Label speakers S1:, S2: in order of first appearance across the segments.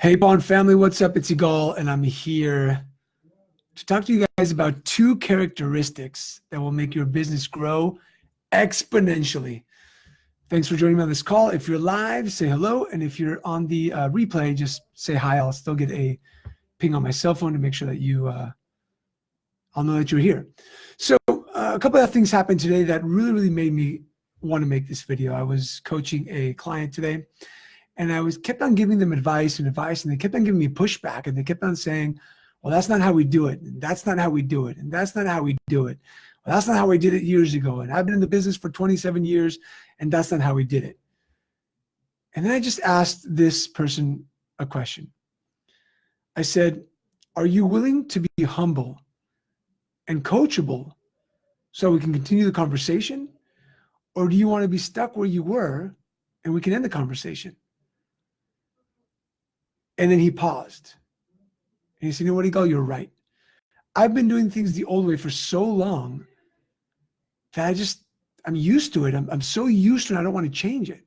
S1: Hey, Pawn family, what's up? It's Yigal, and I'm here to talk to you guys about two characteristics that will make your business grow exponentially. Thanks for joining me on this call. If you're live, say hello. And if you're on the replay, just say hi. I'll still get a ping on my cell phone to make sure that I'll know that you're here. So a couple of things happened today that really made me want to make this video. I was coaching a client today, and I kept on giving them advice, and they kept on giving me pushback, and they kept on saying, well, that's not how we do it, and that's not how we do it, and that's not how we do it. Well, that's not how we did it years ago, and I've been in the business for 27 years, and that's not how we did it. And then I just asked this person a question. I said, are you willing to be humble and coachable so we can continue the conversation? Or do you want to be stuck where you were and we can end the conversation? And then he paused. And he said, you know what, Yigal, you're right. I've been doing things the old way for so long that I'm used to it. I'm so used to it, I don't want to change it.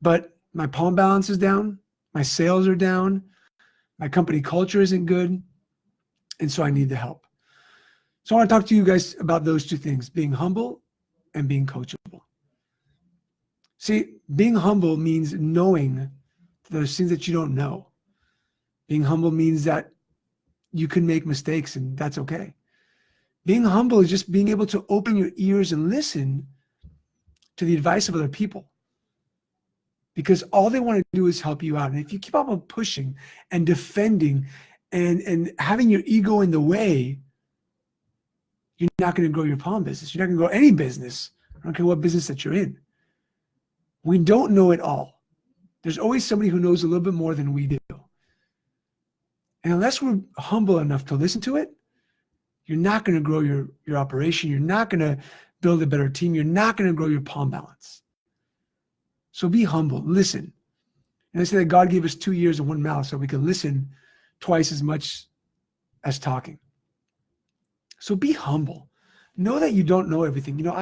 S1: But my pawn balance is down. My sales are down. My company culture isn't good. And so I need the help. So I want to talk to you guys about those two things, being humble and being coachable. See, being humble means knowing there's things that you don't know. Being humble means that you can make mistakes, and that's okay. Being humble is just being able to open your ears and listen to the advice of other people, because all they want to do is help you out. And if you keep on pushing and defending and having your ego in the way, you're not going to grow your pawn business. You're not going to grow any business. I don't care what business that you're in. We don't know it all. There's always somebody who knows a little bit more than we do. And unless we're humble enough to listen to it, you're not going to grow your operation. You're not going to build a better team. You're not going to grow your pawn balance. So be humble, listen. And I say that God gave us 2 ears and 1 mouth so we can listen twice as much as talking. So be humble. Know that you don't know everything. You know,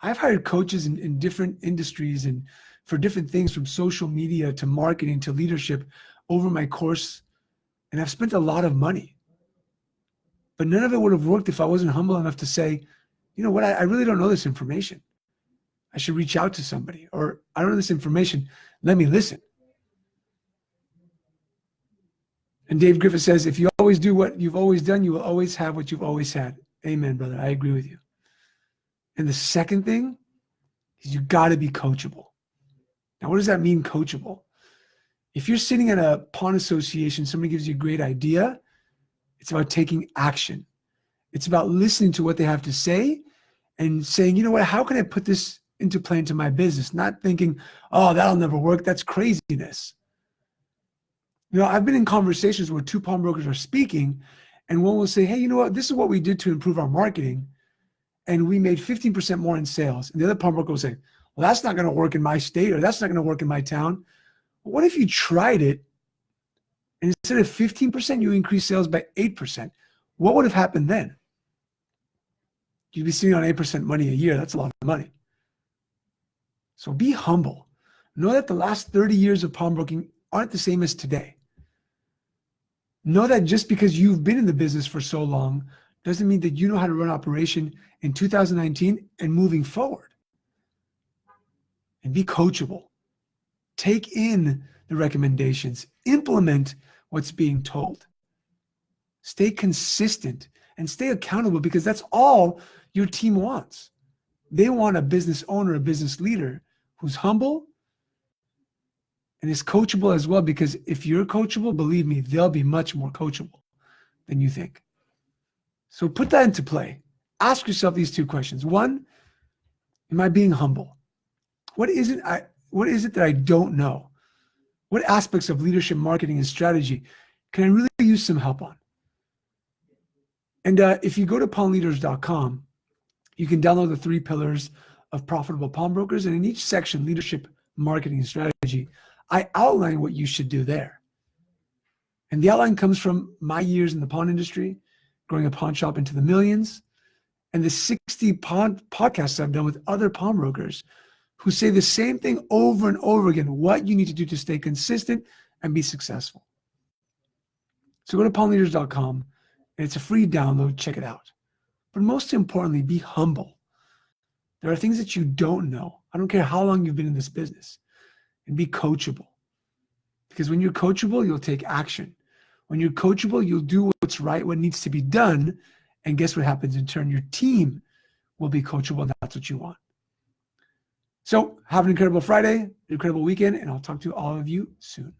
S1: I've hired coaches in different industries and for different things, from social media to marketing to leadership, over my course. And I've spent a lot of money. But none of it would have worked if I wasn't humble enough to say, you know what, I really don't know this information. I should reach out to somebody. Or I don't know this information. Let me listen. And Dave Griffith says, if you always do what you've always done, you will always have what you've always had. Amen, brother. I agree with you. And the second thing is you got to be coachable. Now, what does that mean, coachable? If you're sitting at a pawn association, somebody gives you a great idea, it's about taking action. It's about listening to what they have to say and saying, you know what, how can I put this into play into my business? Not thinking, oh, that'll never work. That's craziness. You know, I've been in conversations where two pawnbrokers are speaking, and one will say, hey, you know what, this is what we did to improve our marketing, and we made 15% more in sales. And the other pawnbroker will say, well, that's not going to work in my state, or that's not going to work in my town. But what if you tried it, and instead of 15%, you increase sales by 8%? What would have happened then? You'd be sitting on 8% money a year. That's a lot of money. So be humble. Know that the last 30 years of pawnbroking aren't the same as today. Know that just because you've been in the business for so long doesn't mean that you know how to run an operation in 2019 and moving forward. And be coachable. Take in the recommendations. Implement what's being told. Stay consistent and stay accountable, because that's all your team wants. They want a business owner, a business leader who's humble and is coachable as well, because if you're coachable, believe me, they'll be much more coachable than you think. So put that into play. Ask yourself these two questions. One, am I being humble? What is it that I don't know? What aspects of leadership, marketing, and strategy can I really use some help on? And if you go to pawnleaders.com, you can download the 3 pillars of profitable pawnbrokers. And in each section, leadership, marketing, and strategy, I outline what you should do there. And the outline comes from my years in the pawn industry, growing a pawn shop into the millions, and the 60 podcasts I've done with other pawnbrokers who say the same thing over and over again, what you need to do to stay consistent and be successful. So go to pawnleaders.com, and it's a free download. Check it out. But most importantly, be humble. There are things that you don't know. I don't care how long you've been in this business. And be coachable. Because when you're coachable, you'll take action. When you're coachable, you'll do what's right, what needs to be done. And guess what happens in turn? Your team will be coachable, and that's what you want. So have an incredible Friday, an incredible weekend, and I'll talk to all of you soon.